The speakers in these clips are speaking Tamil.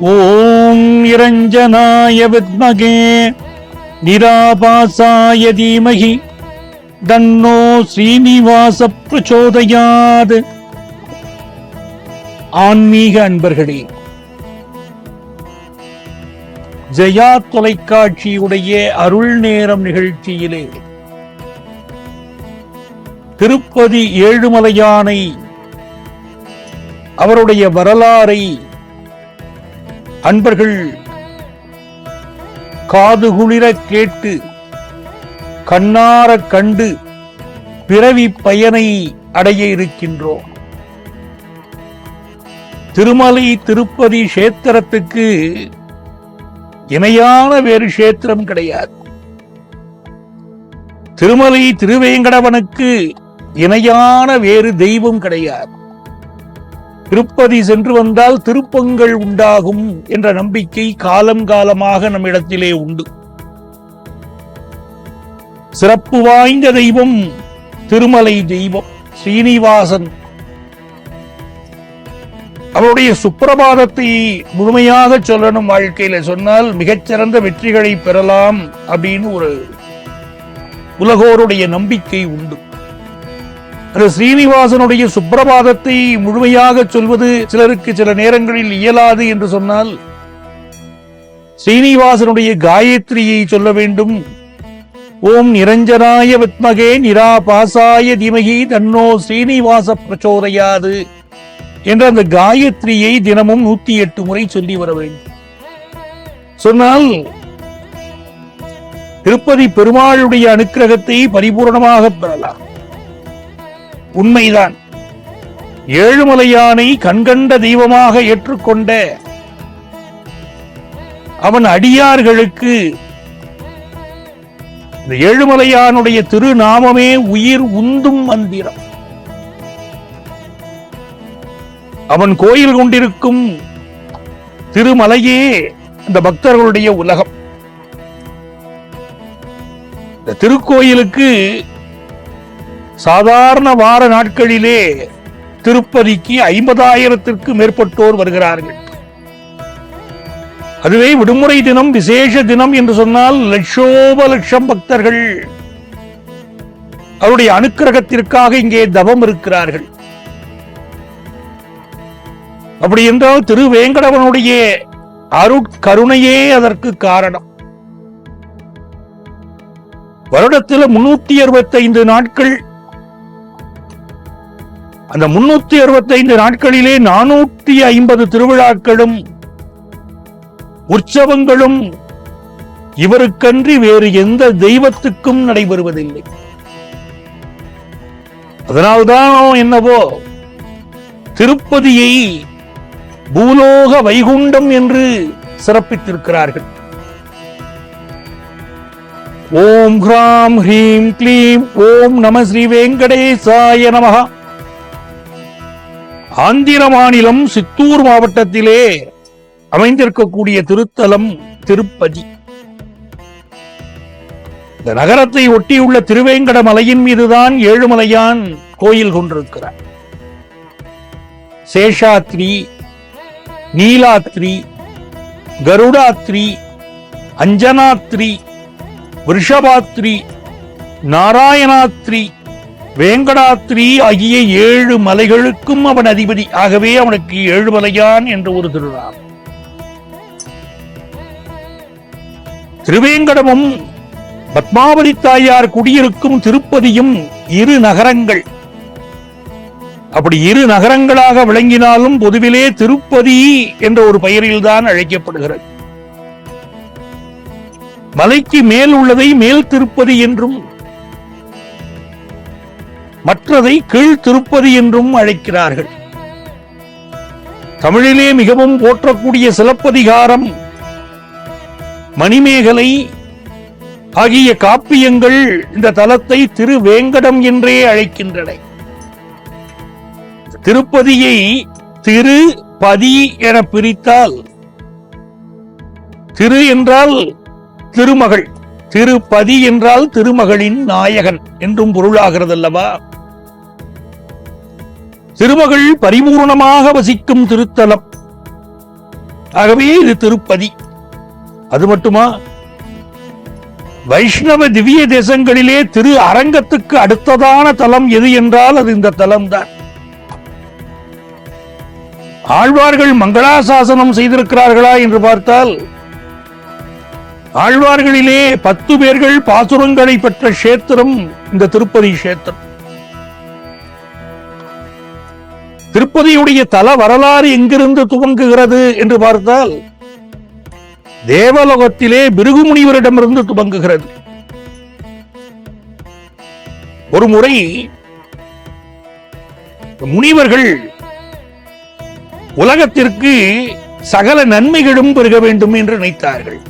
ஓம் நிரஞ்சனாய வித்மகே நிராபாசாய தீமஹி தன்னோ ஸ்ரீனிவாச பிரச்சோதயாத். ஆன்மீக அன்பர்களே, ஜெயா தொலைக்காட்சியுடைய அருள் நேரம் நிகழ்ச்சியிலே திருப்பதி ஏழுமலையானை, அவருடைய வரலாறை அன்பர்கள் காதுகுளிர கேட்டு கண்ணார கண்டு பிறவி பயனை அடைய இருக்கின்றோம். திருமலை திருப்பதி கஷேத்திரத்துக்கு இணையான வேறு கஷேத்திரம் கிடையாது. திருமலை திருவேங்கடவனுக்கு இணையான வேறு தெய்வம் கிடையாது. திருப்பதி சென்று வந்தால் திருப்பங்கள் உண்டாகும் என்ற நம்பிக்கை காலம் காலமாக நம்மிடத்திலே உண்டு. சிறப்பு வாய்ந்த தெய்வம் திருமலை தெய்வம் ஸ்ரீனிவாசன். அவருடைய சுப்பிரபாதத்தை முழுமையாக சொல்லணும், வாழ்க்கையில சொன்னால் மிகச்சிறந்த வெற்றிகளை பெறலாம் அப்படின்னு ஒரு உலகோருடைய நம்பிக்கை உண்டு. அந்த ஸ்ரீனிவாசனுடைய சுப்பிரபாதத்தை முழுமையாக சொல்வது சிலருக்கு சில நேரங்களில் இயலாது என்று சொன்னால் ஸ்ரீனிவாசனுடைய காயத்ரியை சொல்ல வேண்டும். ஓம் நிரஞ்சனாய வித்மகே நிராபாசாய தீமஹி தன்னோ ஸ்ரீனிவாச பிரச்சோதயாது என்ற அந்த காயத்ரியை தினமும் 108 முறை சொல்லி வர வேண்டும். சொன்னால் திருப்பதி பெருமாளுடைய அனுக்கிரகத்தை பரிபூர்ணமாக பெறலாம். உண்மைதான். ஏழுமலையானை கண்கண்ட தெய்வமாக ஏற்றுக்கொண்ட அவன் அடியார்களுக்கு இந்த ஏழுமலையானுடைய திருநாமமே உயிர் உந்தும் மந்திரம். அவன் கோயில் கொண்டிருக்கும் திருமலையே இந்த பக்தர்களுடைய உலகம். இந்த திருக்கோயிலுக்கு சாதாரண வார நாட்களிலே திருப்பதிக்கு 50,000த்திற்கு மேற்பட்டோர் வருகிறார்கள். அதுவே விடுமுறை தினம், விசேஷ தினம் என்று சொன்னால் லட்சோப லட்சம் பக்தர்கள் அவருடைய அனுக்கிரகத்திற்காக இங்கே தவம் இருக்கிறார்கள். அப்படி என்றால் திருவேங்கடவனுடைய அருட்கருணையே அதற்கு காரணம். வருடத்தில் 365 நாட்கள். அந்த 365 நாட்களிலே 450 திருவிழாக்களும் உற்சவங்களும் இவருக்கன்றி வேறு எந்த தெய்வத்துக்கும் நடைபெறுவதில்லை. அதனால்தான் என்னவோ திருப்பதியை பூலோக வைகுண்டம் என்று சிறப்பித்திருக்கிறார்கள். ஓம் ஹ்ராம் ஹ்ரீம் க்ளீம் ஓம் நம ஸ்ரீ வெங்கடேசாய நமஹ. ஆந்திர மாநிலம் சித்தூர் மாவட்டத்திலே அமைந்திருக்கக்கூடிய திருத்தலம் திருப்பதி. இந்த நகரத்தை ஒட்டியுள்ள திருவேங்கட மலையின் மீதுதான் ஏழுமலையான் கோயில் கொண்டிருக்கிறார். சேஷாத்ரி, நீலாத்ரி, கருடாத்ரி, அஞ்சனாத்ரி, விருஷபாத்ரி, நாராயணாத்ரி, வேங்கடாத்ரி ஆகிய 7 மலைகளுக்கும் அவன் அதிபதி. ஆகவே அவனுக்கு ஏழுமலையான் என்ற ஒரு திருநாமம். திருவேங்கடமும் பத்மாவதி தாயார் குடியிருக்கும் திருப்பதியும் 2 நகரங்கள். அப்படி 2 நகரங்களாக விளங்கினாலும் பொதுவிலே திருப்பதி என்ற ஒரு பெயரில்தான் அழைக்கப்படுகிறது. மலைக்கு மேல் உள்ளதை மேல் திருப்பதி என்றும் மற்றதை கீழ் திருப்பதி என்றும் அழைக்கிறார்கள். தமிழிலே மிகவும் போற்றக்கூடிய சிலப்பதிகாரம், மணிமேகலை ஆகிய காப்பியங்கள் இந்த தலத்தை திருவேங்கடம் என்றே அழைக்கின்றன. திருப்பதியை திருப்பதி என பிரித்தால் திரு என்றால் திருமகள், திருப்பதி என்றால் திருமகளின் நாயகன் என்றும் பொருளாகிறது அல்லவா? திருமகள் பரிபூர்ணமாக வசிக்கும் திருத்தலம். ஆகவே இது திருப்பதி. அது மட்டுமா, வைஷ்ணவ திவ்ய தேசங்களிலே திரு அரங்கத்துக்கு அடுத்ததான தலம் எது என்றால் அது இந்த தலம்தான். ஆழ்வார்கள் மங்களாசாசனம் செய்திருக்கிறார்களா என்று பார்த்தால், ஆழ்வார்களிலே 10 பேர்கள் பாசுரங்களை பெற்ற கஷேத்திரம் இந்த திருப்பதி கஷேத்திரம். திருப்பதியுடைய தல வரலாறு எங்கிருந்து துவங்குகிறது என்று பார்த்தால், தேவலோகத்திலே பிருகு முனிவரிடமிருந்து துவங்குகிறது. ஒரு முறை முனிவர்கள் உலகத்திற்கு சகல நன்மைகளும் பெருக வேண்டும் என்று நினைத்தார்கள்.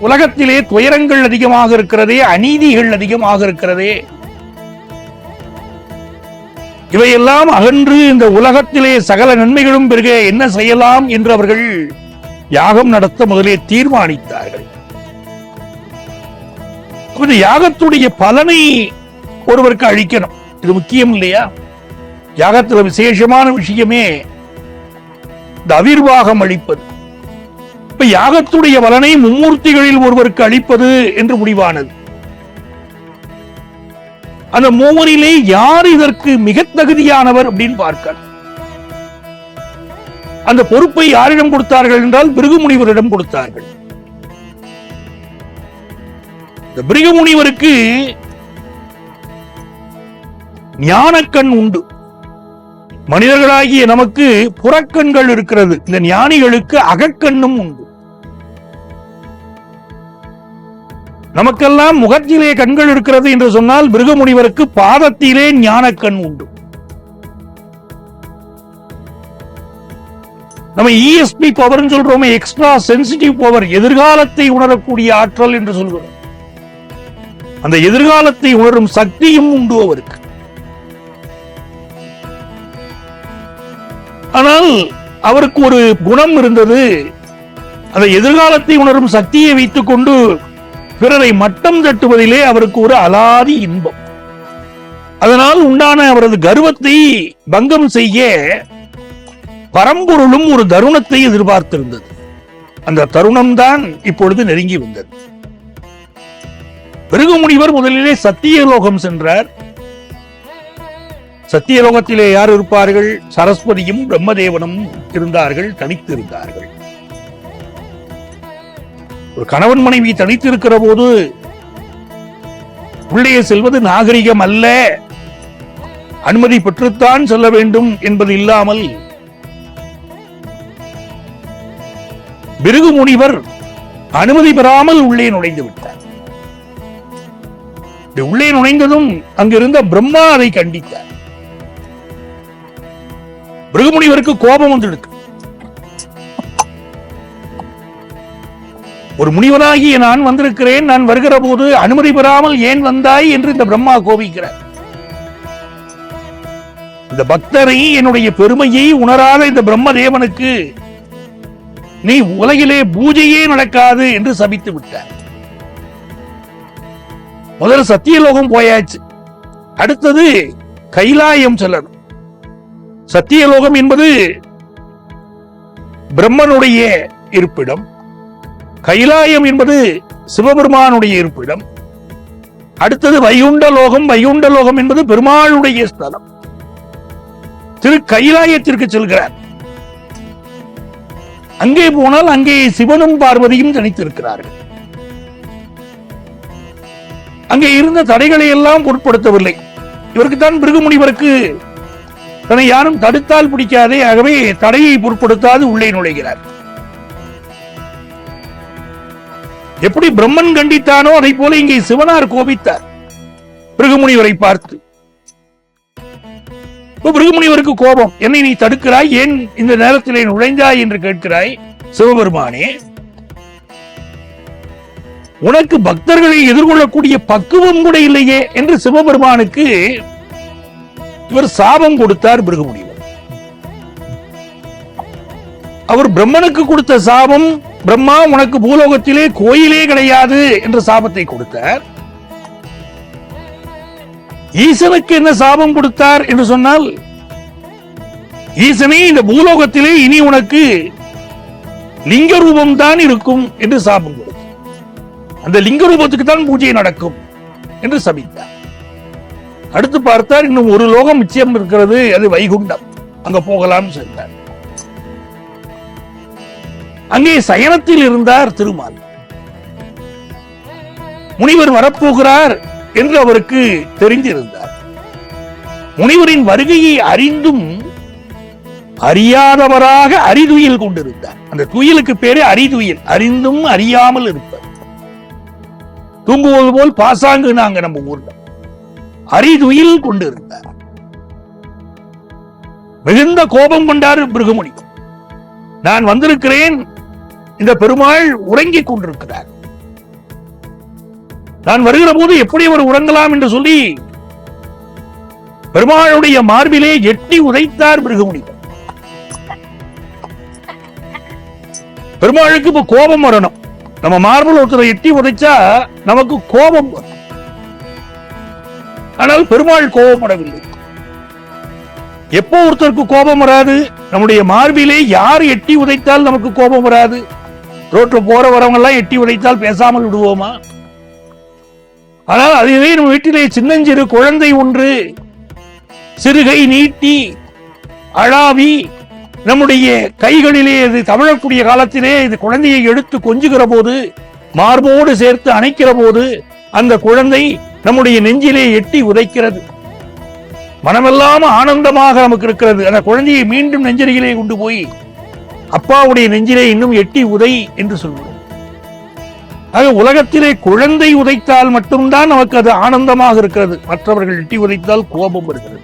உலகத்திலே துயரங்கள் அதிகமாக இருக்கிறதே, அநீதிகள் அதிகமாக இருக்கிறதே, இவையெல்லாம் அகன்று இந்த உலகத்திலே சகல நன்மைகளும் பெருக என்ன செய்யலாம் என்று அவர்கள் யாகம் நடத்த முதலே தீர்மானித்தார்கள். இந்த யாகத்துடைய பலனை ஒருவருக்கு அளிக்கணும், இது முக்கியம் இல்லையா? யாகத்தில் விசேஷமான விஷயமே இந்த அவிர்வாகம் அளிப்பது. இப்ப யாகத்துடைய பலனை மும்மூர்த்திகளில் ஒருவருக்கு அளிப்பது என்று முடிவானது. அந்த மூவரிலே யார் இதற்கு மிக தகுதியானவர் அப்படின்னு பார்க்க, அந்த பொறுப்பை யாரிடம் கொடுத்தார்கள் என்றால் பிருகு முனிவரிடம் கொடுத்தார்கள். இந்த பிருகு முனிவருக்கு ஞானக்கண் உண்டு. மனிதர்களாகிய நமக்கு புறக்கண்கள் இருக்கிறது, இந்த ஞானிகளுக்கு அகக்கண்ணும் உண்டு. நமக்கெல்லாம் முகத்திலே கண்கள் இருக்கிறது என்று சொன்னால், பிருகு முனிவருக்கு பாதத்திலே ஞானக்கண் உண்டு. நம்ம ESP பவர் சொல்றோமே, எக்ஸ்ட்ரா சென்சிட்டிவ் பவர், எதிர்காலத்தை உணரக்கூடிய ஆற்றல் என்று சொல்கிறோம். அந்த எதிர்காலத்தை உணரும் சக்தியும் உண்டு அவருக்கு. ஆனால் அவருக்கு ஒரு குணம் இருந்தது, அந்த எதிர்காலத்தை உணரும் சக்தியை வைத்துக் கொண்டு பிறரை மட்டம் தட்டுவதிலே அவருக்கு ஒரு அலாதி இன்பம். அதனால் உண்டான அவரது கர்வத்தை பங்கம் செய்ய பரம்பொருளும் ஒரு தருணத்தை எதிர்பார்த்திருந்தது. அந்த தருணம் தான் இப்பொழுது நெருங்கி வந்தது. பிருகு முனிவர் முதலிலே சத்தியலோகம் சென்றார். சத்தியலோகத்திலே யார் இருப்பார்கள்? சரஸ்வதியும் பிரம்மதேவனும் இருந்தார்கள், தனித்து இருந்தார்கள். ஒரு கணவன் மனைவி தனித்து இருக்கிற போது உள்ளே செல்வது நாகரிகம் அல்ல, அனுமதி பெற்றுத்தான் செல்ல வேண்டும் என்பது இல்லாமல் பிருகு முனிவர் அனுமதி பெறாமல் உள்ளே நுழைந்து விட்டார். உள்ளே நுழைந்ததும் அங்கிருந்த பிரம்மா அதை கண்டித்தார். பிருகு முனிவருக்கு கோபம் வந்துடுது. ஒரு முனிவனாகிய நான் வந்திருக்கிறேன், நான் வருகிற போது அனுமதி பெறாமல் ஏன் வந்தாய் என்று இந்த பிரம்மா கோபிக்கிறார். இந்த பக்தரை, என்னுடைய பெருமையை உணராத இந்த பிரம்மதேவனுக்கு நீ உலகிலே பூஜையே நடக்காது என்று சபித்து விட்டார். முதல் சத்தியலோகம் போயாச்சு, அடுத்தது கைலாயம் செல்லணும். சத்தியலோகம் என்பது பிரம்மனுடைய இருப்பிடம், கைலாயம் என்பது சிவபெருமானுடைய இருப்பிடம், அடுத்தது வைகுண்ட லோகம். வைகுண்ட லோகம் என்பது பெருமாளுடைய ஸ்தலம். திரு கைலாயத்திற்கு செல்கிறார். அங்கே போனால் அங்கே சிவனும் பார்வதியும் தனித்திருக்கிறார்கள். அங்கே இருந்த தடைகளை எல்லாம் பொருட்படுத்தவில்லை. இவருக்கு தான் பிருகு முனிவருக்கு தன்னை யாரும் தடுத்தால் பிடிக்காதே, ஆகவே தடையை பொருட்படுத்தாது உள்ளே நுழைகிறார். எப்படி பிரம்மன் கண்டித்தானோ அதை போல இங்கே சிவனார் கோபித்தார் பிருகு முனிவரை பார்த்து. பிருகு முனிவருக்கு கோபம், என்னை நீ தடுக்கிறாய், ஏன் இந்த நேரத்திலே நுழைந்தாய் என்று கேட்கிறாய்? சிவபெருமானே, உனக்கு பக்தர்களை எதிர்கொள்ளக்கூடிய பக்குவம் கூட இல்லையே என்று சிவபெருமானுக்கு இவர் சாபம் கொடுத்தார். பிருகு முனிவர் அவர் பிரம்மனுக்கு கொடுத்த சாபம், பிரம்மா உனக்கு பூலோகத்திலே கோயிலே கிடையாது என்ற சாபத்தை கொடுத்தார். ஈசனுக்கு என்ன சாபம் கொடுத்தார் என்று சொன்னால், ஈசனே இந்த பூலோகத்திலே இனி உனக்கு லிங்க ரூபம் தான் இருக்கும் என்று சாபம் கொடுத்தார். அந்த லிங்க ரூபத்துக்கு தான் பூஜை நடக்கும் என்று சபித்தார். அடுத்து பார்த்தார், இன்னும் ஒரு லோகம் மிச்சம் இருக்கிறது, அது வைகுண்டம், அங்க போகலாம் சென்றார். அங்கே சயனத்தில் இருந்தார் திருமால். முனிவர் வரப்போகிறார் என்று அவருக்கு தெரிந்திருந்தார். முனிவரின் வருகையை அறிந்தும் அறியாதவராக அறிதுயில் கொண்டிருந்தார். அந்த துயிலுக்கு பேரு அறிதுயில், அறிந்தும் அறியாமல் இருப்பார். தூங்குவது போல் பாசாங்கு நாங்க நம்ம ஊர்ல அறிதுயில் கொண்டிருந்தார். மிகுந்த கோபம் கொண்டார் பிருகுமுனி. நான் வந்திருக்கிறேன், இந்த பெருமாள் உறங்கிக் கொண்டிருக்கிறார், நான் வருகிற போது எப்படி அவர் உறங்கலாம் என்று சொல்லி பெருமாளுடைய மார்பிலே எட்டி உதைத்தார் பிருகுமுனி. பெருமாளுக்கு இப்ப கோபம் வரணும். நம்ம மார்பில் ஒருத்தரை எட்டி உதைச்சா நமக்கு கோபம் வரும். ஆனால் பெருமாள் கோபப்படவில்லை. எப்போ ஒருத்தருக்கு கோபம் வராது? நம்முடைய மார்பிலே யார் எட்டி உதைத்தால் நமக்கு கோபம் வராது? ரோட்ல போற வரவங்க எல்லாம் எட்டி உதைத்தால் பேசாமல் விடுவோமா? ஆனால் அதுவே நம்ம வீட்டிலே சின்னஞ்சிறு குழந்தை ஒன்று சிறுகை நீட்டி அழாவி நம்முடைய கைகளிலே இது தமிழக்கூடிய காலத்திலே இது குழந்தையை எடுத்து கொஞ்சுகிற போது, மார்போடு சேர்த்து அணைக்கிற போது, அந்த குழந்தை நம்முடைய நெஞ்சிலே எட்டி உதைக்கிறது. மனமெல்லாம் ஆனந்தமாக நமக்கு இருக்கிறது. அந்த குழந்தையை மீண்டும் நெஞ்சரியிலே கொண்டு போய் அப்பாவுடைய நெஞ்சிலே இன்னும் எட்டி உதை என்று சொல்கிறோம். ஆக உலகத்திலே குழந்தை உதைத்தால் மட்டும்தான் நமக்கு அது ஆனந்தமாக இருக்கிறது. மற்றவர்கள் எட்டி உதைத்தால் கோபம் வருகிறது.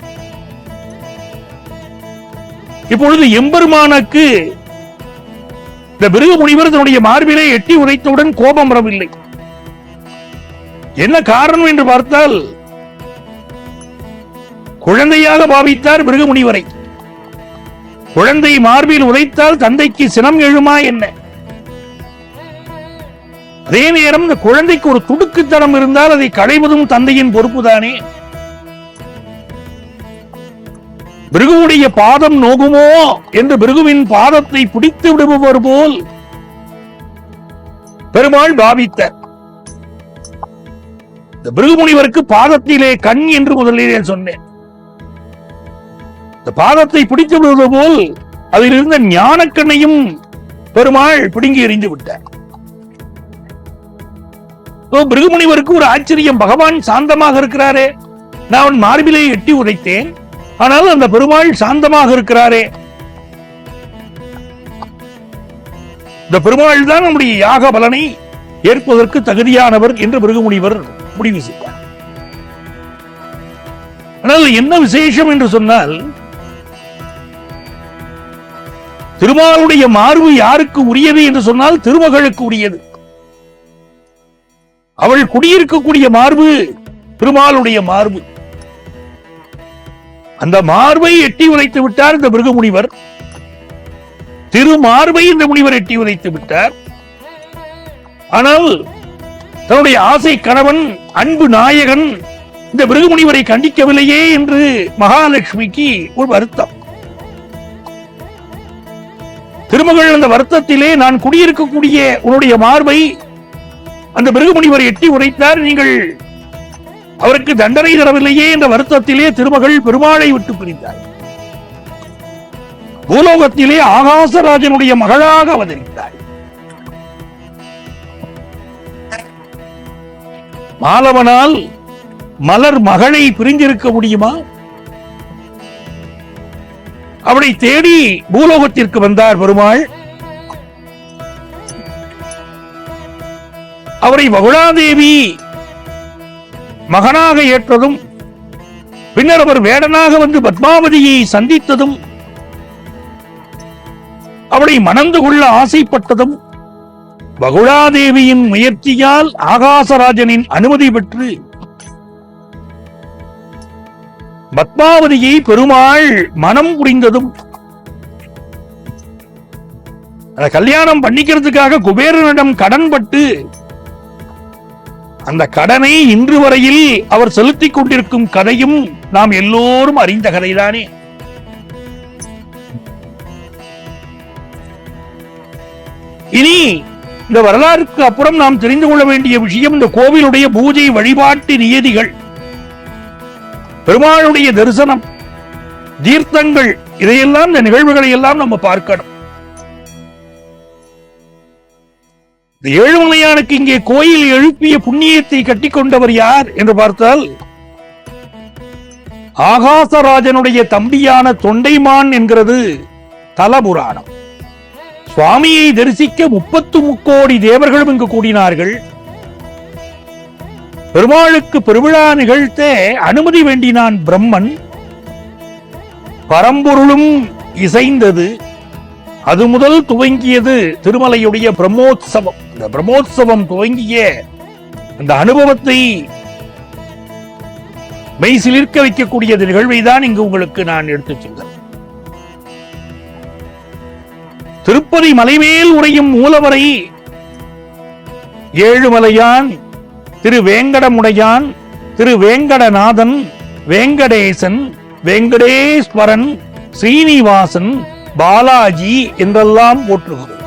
இப்பொழுது எம்பெருமானுக்கு இந்த பிருகு முனிவர் தன்னுடைய மார்பிலே எட்டி உதைத்தவுடன் கோபம் வரவில்லை. என்ன காரணம் என்று பார்த்தால், குழந்தையாக பாவித்தார் பிருகு முனிவரை. குழந்தை மார்பில் உதைத்தால் தந்தைக்கு சினம் எழுமா என்ன? அதே நேரம் இந்த குழந்தைக்கு ஒரு துடுக்குத்தனம் இருந்தால் அதை களைவதும் தந்தையின் பொறுப்புதானே. பிருகுவுடைய பாதம் நோகுமோ என்று பிருகுவின் பாதத்தை பிடித்து விடுபவர் போல் பெருமாள் பாவித்தார். இந்த பிருகு முனிவருக்கு பாதத்திலே கண் என்று முதலிலே சொன்னேன். இந்த பாதத்தை பிடித்து விடுவது போல் அதில் இருந்த ஞானக்கண்ணையும் பெருமாள் பிடுங்கி எறிந்து விட்டார். பிருகு முனிவருக்கு ஒரு ஆச்சரியம், பகவான் சாந்தமாக இருக்கிறாரே, நான் மார்பிலே எட்டி உதைத்தேன், ஆனால் அந்த பெருமாள் சாந்தமாக இருக்கிறாரே, இந்த பெருமாள் தான் நம்முடைய யாக பலனை ஏற்பதற்கு தகுதியானவர் என்று பிருகு முனிவர் முடிவு செய்தார். ஆனால் என்ன விசேஷம் என்று சொன்னால், திருமாலுடைய மார்பு யாருக்கு உரியது என்று சொன்னால் திருமகளுக்கு உரியது. அவள் குடியிருக்கக்கூடிய மார்பு திருமாலுடைய மார்பு. அந்த மார்பை எட்டி உதைத்து விட்டார் இந்த பிருகு முனிவர். திருமார்பை இந்த முனிவர் எட்டி உதைத்து விட்டார். ஆனால் தன்னுடைய ஆசை கணவன், அன்பு நாயகன் இந்த பிருகு முனிவரை கண்டிக்கவில்லையே என்று மகாலட்சுமிக்கு ஒரு வருத்தம். திருமகள் அந்த வருத்தத்திலே, நான் குடியிருக்கக்கூடிய உன்னுடைய மார்பை அந்த பிருகு முனிவர் எட்டி உதைத்தார், நீங்கள் அவருக்கு தண்டனை தரவில்லையே என்ற வருத்தத்திலே திருமகள் பெருமாளை விட்டு பிரிந்தார். பூலோகத்திலே ஆகாசராஜனுடைய மகளாக அவதரித்தார். மாலவனால் மலர் மகளை பிரிந்திருக்க முடியுமா? அவளை தேடி பூலோகத்திற்கு வந்தார் பெருமாள். அவரை வகுளாதேவி மகனாக ஏற்றதும், பின்னர் அவர் வேடனாக வந்து பத்மாவதியை சந்தித்ததும், அவளை மணந்து கொள்ள ஆசைப்பட்டதும், வகுளாதேவியின் முயற்சியால் ஆகாசராஜனின் அனுமதி பெற்று பத்மாவதியை பெருமாள் மனம் புரிந்ததும், கல்யாணம் பண்ணிக்கிறதுக்காக குபேரனிடம் கடன் பட்டு அந்த கடனை இன்று வரையில் அவர் செலுத்திக் கொண்டிருக்கும் கதையும் நாம் எல்லோரும் அறிந்த கதைதானே. இனி இந்த வரலாறுக்கு அப்புறம் நாம் தெரிந்து கொள்ள வேண்டிய விஷயம், இந்த கோவிலுடைய பூஜை வழிபாட்டு நியதிகள், பெருமாளுடைய தரிசனம், தீர்த்தங்கள், இதையெல்லாம், இந்த நிகழ்வுகளை எல்லாம் நம்ம பார்க்கணும். இந்த ஏழுமலையானுக்கு இங்கே கோயில் எழுப்பிய புண்ணியத்தை கட்டிக்கொண்டவர் யார் என்று பார்த்தால், ஆகாசராஜனுடைய தம்பியான தொண்டைமான் என்கிறது தலபுராணம். சுவாமியை தரிசிக்க 33 கோடி தேவர்களும் இங்கு கூடினார்கள். பெருமாளுக்கு பெருவிழா நிகழ்த்த அனுமதி வேண்டினான் பிரம்மன். பரம்பொருளும் இசைந்தது. அது முதல் துவங்கியது திருமலையுடைய பிரம்மோத்சவம். இந்த பிரம்மோத்சவம் துவங்கிய அந்த அனுபவத்தை மெய்சிலிர்க்க வைக்கக்கூடிய நிகழ்வை தான் இங்கு உங்களுக்கு நான் எடுத்துச் சொல்கிறேன். திருப்பதி மலைமேல் உறையும் மூலவரை ஏழுமலையான், திரு வேங்கடமுடையான், திரு வேங்கடநாதன், வேங்கடேசன், வெங்கடேஸ்வரன், ஸ்ரீனிவாசன், பாலாஜி என்றெல்லாம் போற்றுகிறோம்.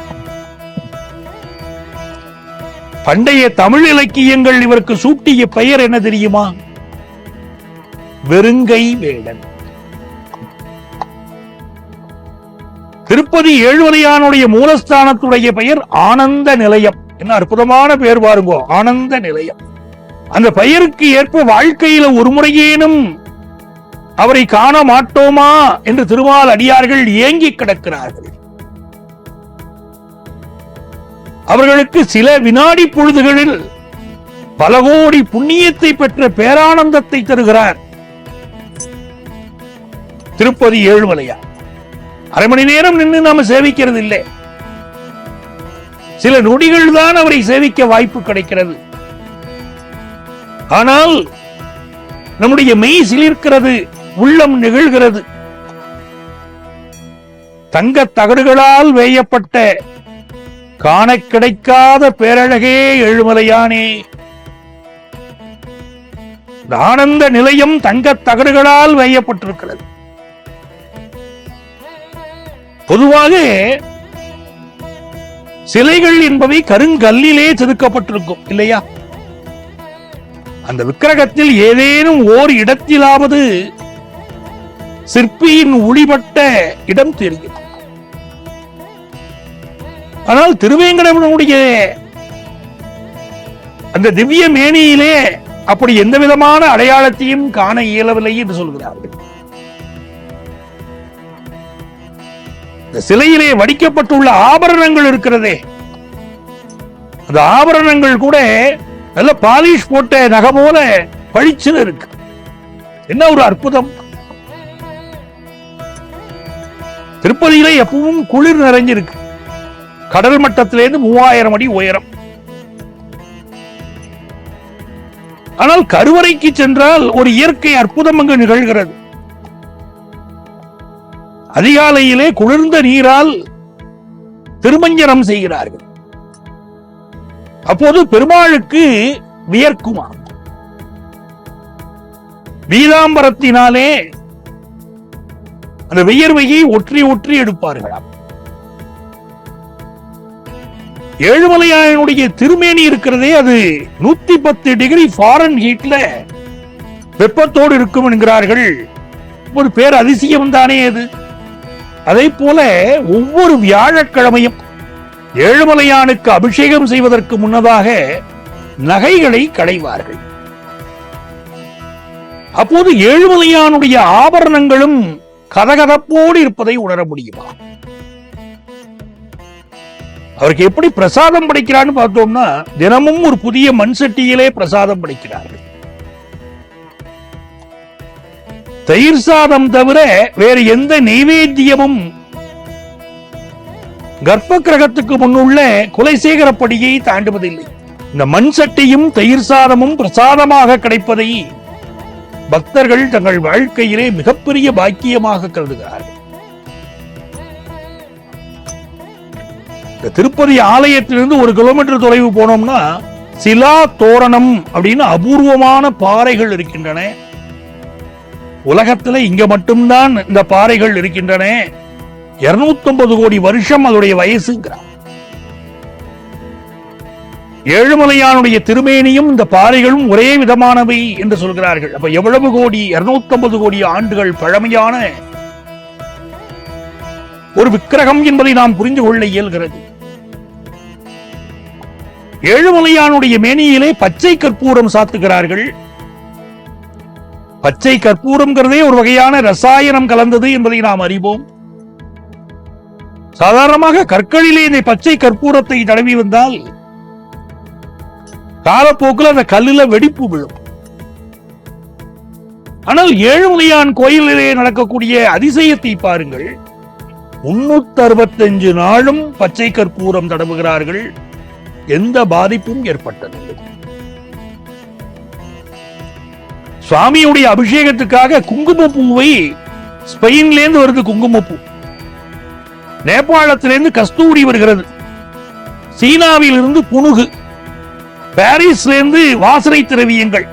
பண்டைய தமிழ் இலக்கியங்கள் இவருக்கு சூட்டிய பெயர் என்ன தெரியுமா? வெறுங்கை வேடன். திருப்பதி ஏழுமலையானுடைய மூலஸ்தானத்துடைய பெயர் ஆனந்த நிலையம். என்ன அற்புதமான பெயர் பாருங்க, ஆனந்த நிலையம். அந்த பெயருக்கு ஏற்ப வாழ்க்கையில ஒரு முறையேனும் அவரை காண மாட்டோமா என்று திருமால் அடியார்கள் ஏங்கி கிடக்கிறார்கள். அவர்களுக்கு சில வினாடி பொழுதுகளில் பல கோடி புண்ணியத்தை பெற்ற பேரானந்தத்தை தருகிறார் திருப்பதி ஏழுமலையான். அரை மணி நேரம் நின்று நாம சேவிக்கிறது இல்லை, சில நொடிகள் தான் அவரை சேவிக்க வாய்ப்பு கிடைக்கிறது. ஆனால் நம்முடைய மெய் சிலிர்க்கிறது, உள்ளம் நிகழ்கிறது. தங்க தகடுகளால் வேயப்பட்ட காண கிடைக்காத பேரழகே ஏழுமலையானே. ஆனந்த நிலையம் தங்க தகடுகளால் வேயப்பட்டிருக்கிறது. பொதுவாக சிலைகள் என்பவை கருங்கல்லிலே செதுக்கப்பட்டிருக்கும் இல்லையா? அந்த விக்கிரகத்தில் ஏதேனும் ஓர் இடத்திலாவது சிற்பியின் ஒளிபட்ட இடம் தெரியும். ஆனால் திருவேங்கடமுடைய அந்த திவ்ய மேனியிலே அப்படி எந்த விதமான அடையாளத்தையும் காண இயலவில்லை என்று சொல்கிறார்கள். இந்த சிலையிலே வடிக்கப்பட்டுள்ள ஆபரணங்கள் இருக்கிறதே, அந்த ஆபரணங்கள் கூட நல்ல பாலிஷ் போட்ட நகை போல பளிச்சுன்னு இருக்கு. என்ன ஒரு அற்புதம்! திருப்பதியிலே எப்பவும் குளிர் நிறைஞ்சிருக்கு. கடல் மட்டத்திலிருந்து 3000 அடி உயரம். ஆனால் கருவறைக்கு சென்றால் ஒரு இயற்கை அற்புதம் அங்கு நிகழ்கிறது. அதிகாலையிலே குளிர்ந்த நீரால் திருமஞ்சனம் செய்கிறார்கள். அப்போது பெருமாளுக்கு வியர்க்குமா, பீதாம்பரத்தினாலே அந்த வியர்வையை ஒற்றி ஒற்றி எடுப்பார்களாம். ஏழுமலையானுடைய திருமேனி இருக்கிறதே, அது 110 டிகிரி ஃபாரன்ஹீட்ல வெப்பத்தோடு இருக்கும் என்கிறார்கள். ஒரு பேர் அதிசயம் தானே அது. அதை போல ஒவ்வொரு வியாழக்கிழமையும் ஏழுமலையானுக்கு அபிஷேகம் செய்வதற்கு முன்னதாக நகைகளை களைவார்கள். அப்போது ஏழுமலையானுடைய ஆபரணங்களும் கதகதப்போடு இருப்பதை உணர முடியுமா? அவருக்கு எப்படி பிரசாதம் படைக்கிறான்னு பார்த்தோம்னா, தினமும் ஒரு புதிய மண் சட்டியிலே பிரசாதம் படைக்கிறார்கள். தயிர் சாதம் தவிர வேறு எந்த நெய்வேத்தியமும் கர்ப்ப கிரகத்துக்கு முன்னுள்ள குலசேகரப்படியை தாண்டுவதில்லை. இந்த மண் சட்டியும் தயிர் சாதமும் பிரசாதமாக கிடைப்பதை பக்தர்கள் தங்கள் வாழ்க்கையிலே மிகப்பெரிய பாக்கியமாக கருதுகிறார்கள். இந்த திருப்பதி ஆலயத்திலிருந்து 1 கிலோமீட்டர் தொலைவு போனோம்னா சிலா தோரணம் அப்படின்னு அபூர்வமான பாறைகள் இருக்கின்றன. உலகத்துல இங்க மட்டும்தான் இந்த பாறைகள் இருக்கின்றன. 250 கோடி வருஷம் அதோடைய வயசுங்கிறார். ஏழுமலையானுடைய திருமேனியும் இந்த பாறைகளும் ஒரே விதமானவை என்று சொல்கிறார்கள். அப்ப எவ்வளவு கோடி, 250 கோடி ஆண்டுகள் பழமையான ஒரு விக்கிரகம் என்பதை நாம் புரிந்து கொள்ள இயல்கிறது. ஏழுமலையானுடைய மேனியிலே பச்சை கற்பூரம் சாத்துகிறார்கள். பச்சை கற்பூரம்ங்கிறதே ஒரு வகையான ரசாயனம் கலந்தது என்பதை நாம் அறிவோம். சாதாரணமாக கற்களிலே இந்த பச்சை கற்பூரத்தை தடவி வந்தால் காலப்போக்கில் அந்த கல்லுல வெடிப்பு விழும். ஆனால் ஏழுமலையான் கோயிலிலே நடக்கக்கூடிய அதிசயத்தை பாருங்கள். 365 நாளும் பச்சை கற்பூரம் தடவுகிறார்கள். எந்த பாதிப்பும் ஏற்பட்டதில்லை. சுவாமியுடைய அபிஷேகத்துக்காக குங்குமப்பூவை ஸ்பெயின்லேருந்து வருது. குங்குமப்பூ நேபாளத்திலிருந்து கஸ்தூரி வருகிறது. சீனாவில் இருந்து புனுகு, பாரிஸ்லிருந்து வாசனை திரவியங்கள்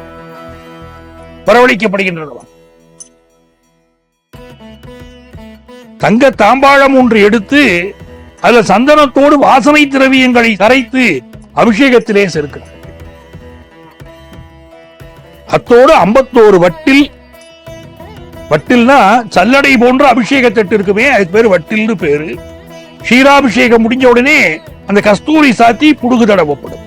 வரவழைக்கப்படுகின்றன. தங்க தாம்பாழம் ஒன்று எடுத்து அதில் சந்தனத்தோடு வாசனை திரவியங்களை கரைத்து அபிஷேகத்திலே சேர்க்கிறார். அத்தோடு 51 வட்டில், வட்டில்னா சல்லடை போன்ற அபிஷேக தட்டு இருக்குமே, அதுக்கு பேரு வட்டில்னு பேரு. க்ஷீராபிஷேகம் முடிஞ்ச உடனே அந்த கஸ்தூரி சாத்தி புடுகு தடவப்படும்.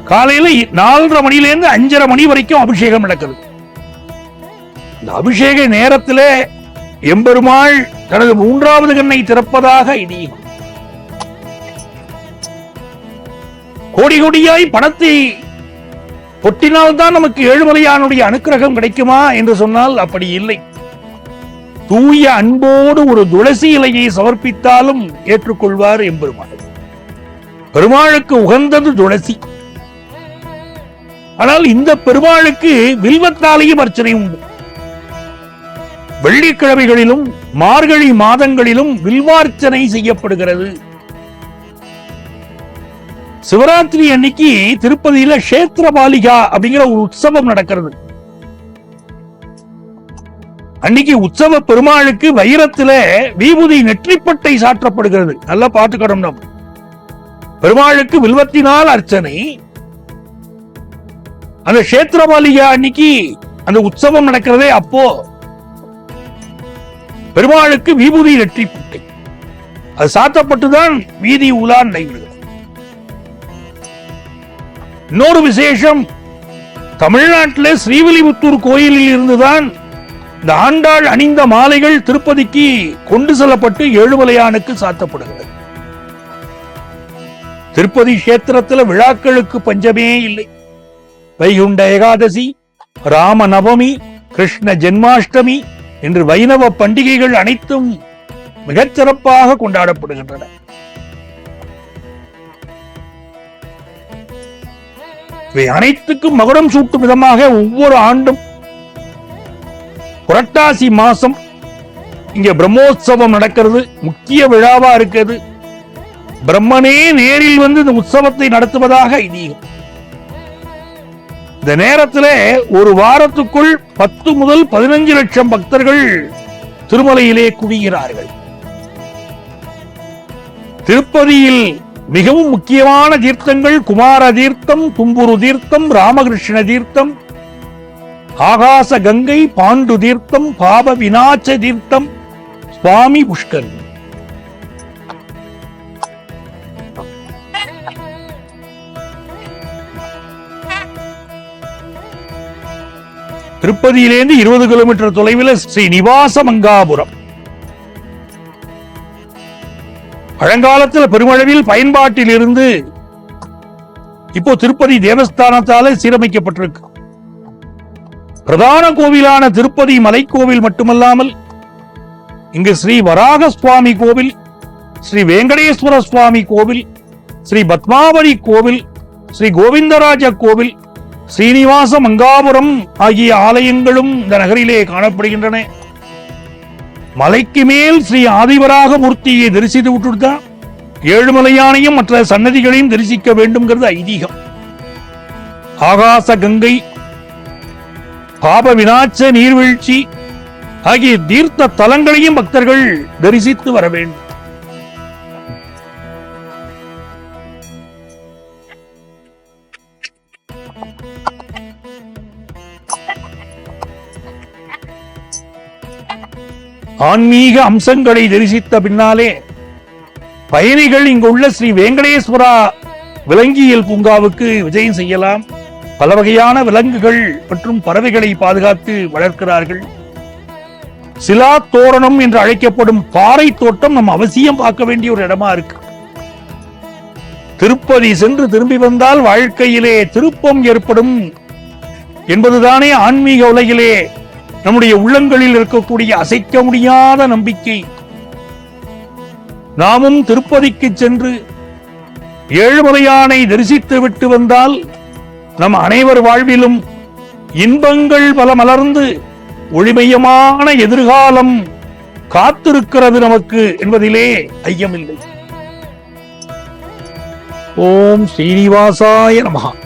காலையில 4:30 மணியிலிருந்து 5:30 மணி வரைக்கும் அபிஷேகம் நடக்கிறது. இந்த அபிஷேக நேரத்தில் எம்பெருமாள் தனது 3வது கண்ணை திறப்பதாக ஐதீகம். கோடி கோடியாய் பணத்தை கொட்டினால்தான் நமக்கு ஏழுமலையானுடைய அனுக்கிரகம் கிடைக்குமா என்று சொன்னால் அப்படி இல்லை. தூய அன்போடு ஒரு துளசி இலையை சமர்ப்பித்தாலும் ஏற்றுக்கொள்வார் எம்பெருமாள். பெருமாளுக்கு உகந்தது துளசி. ஆனால் இந்த பெருமாளுக்கு வில்வத்தாலேயும் அர்ச்சனை உண்டு. வெள்ளிக்கிழமைகளிலும் மார்கழி மாதங்களிலும் வில்வார்ச்சனை செய்யப்படுகிறது. சிவராத்திரி அன்னைக்கு திருப்பதியில கஷேத்திரபாலிகா அப்படிங்கிற ஒரு உற்சவம் நடக்கிறது. அன்னைக்கு உற்சவ பெருமாளுக்கு வைரத்தில விபூதி நெற்றிப்பட்டை சாற்றப்படுகிறது. நல்லா பார்த்துக்கணும். நம் பெருமாளுக்கு வில்வத்தினால் அர்ச்சனை. அந்த கஷேத்திரபாலிகா அன்னைக்கு அந்த உற்சவம் நடக்கிறதே, அப்போ பெருமாளுக்கு விபூதி நெற்றிப்பட்டை அது சாத்தப்பட்டுதான் வீதி உலா நடைபெறுகிறது. இன்னொரு விசேஷம், தமிழ்நாட்டில் ஸ்ரீவில்லிபுத்தூர் கோயிலில் இருந்துதான் இந்த ஆண்டாள் அணிந்த மாலைகள் திருப்பதிக்கு கொண்டு செல்லப்பட்டு ஏழுமலையானுக்கு சாத்தப்படுகிறது. திருப்பதி கஷேத்திரத்தில் விழாக்களுக்கு பஞ்சமே இல்லை. வைகுண்ட ஏகாதசி, ராம நவமி, கிருஷ்ண ஜென்மாஷ்டமி என்று வைணவ பண்டிகைகள் அனைத்தும் மிகச் சிறப்பாக கொண்டாடப்படுகின்றன. இவை அனைத்துக்கும் மகுடம் சூட்டும் விதமாக ஒவ்வொரு ஆண்டும் புரட்டாசி மாசம் இங்க பிரம்மோற்சவம் நடக்கிறது. முக்கிய விழாவா இருக்கிறது. பிரம்மனே நேரில் வந்து இந்த உற்சவத்தை நடத்துவதாக ஐதீகம். இந்த நேரத்தில் ஒரு வாரத்துக்குள் 10 முதல் 15 லட்சம் பக்தர்கள் திருமலையிலே குவிகிறார்கள். திருப்பதியில் மிகவும் முக்கியமான தீர்த்தங்கள் குமார தீர்த்தம், தும்புரு தீர்த்தம், ராமகிருஷ்ண தீர்த்தம், ஆகாச கங்கை, பாண்டு தீர்த்தம், பாப விநாச தீர்த்தம், சுவாமி புஷ்கர். திருப்பதியிலிருந்து 20 கிலோமீட்டர் தொலைவில் ஸ்ரீ நிவாச மங்காபுரம். பழங்காலத்தில் பெருமளவில் பயன்பாட்டில் இருந்து இப்போ திருப்பதி தேவஸ்தானத்தால் சீரமைக்கப்பட்டிருக்கு. பிரதான கோவிலான திருப்பதி மலைக்கோவில் மட்டுமல்லாமல் இங்கு ஸ்ரீ வராக சுவாமி கோவில், ஸ்ரீ வெங்கடேஸ்வர சுவாமி கோவில், ஸ்ரீ பத்மாவதி கோவில், ஸ்ரீ கோவிந்தராஜ கோவில், ஸ்ரீனிவாச மங்காபுரம் ஆகிய ஆலயங்களும் இந்த நகரிலே காணப்படுகின்றன. மலைக்கு மேல் ஸ்ரீ ஆதிவராக மூர்த்தியை தரிசித்து விட்டுதான் ஏழுமலையானையும் மற்ற சன்னதிகளையும் தரிசிக்க வேண்டும்ங்கிறது ஐதீகம். ஆகாச கங்கை, பாப விநாச நீர்வீழ்ச்சி ஆகிய தீர்த்த தலங்களையும் பக்தர்கள் தரிசித்து வர வேண்டும். ஆன்மீக அம்சங்களை தரிசித்த பின்னாலே பயணிகள் இங்குள்ள ஸ்ரீ வெங்கடேஸ்வரா விலங்கியல் பூங்காவுக்கு விஜயம் செய்யலாம். பல வகையான விலங்குகள் மற்றும் பறவைகளை பாதுகாத்து வளர்க்கிறார்கள். சிலா தோரணம் என்று அழைக்கப்படும் பாறை தோட்டம் நம்ம அவசியம் பார்க்க வேண்டிய ஒரு இடமா இருக்கு. திருப்பதி சென்று திரும்பி வந்தால் வாழ்க்கையிலே திருப்பம் ஏற்படும் என்பதுதானே ஆன்மீக உலகிலே நம்முடைய உள்ளங்களில் இருக்கக்கூடிய அசைக்க முடியாத நம்பிக்கை. நாமும் திருப்பதிக்கு சென்று ஏழுமலையானை தரிசித்து விட்டு வந்தால் நம் அனைவர் வாழ்விலும் இன்பங்கள் பல மலர்ந்து ஒளிமயமான எதிர்காலம் காத்திருக்கிறது நமக்கு என்பதிலே ஐயமில்லை. ஓம் ஸ்ரீனிவாசாய நமஹ.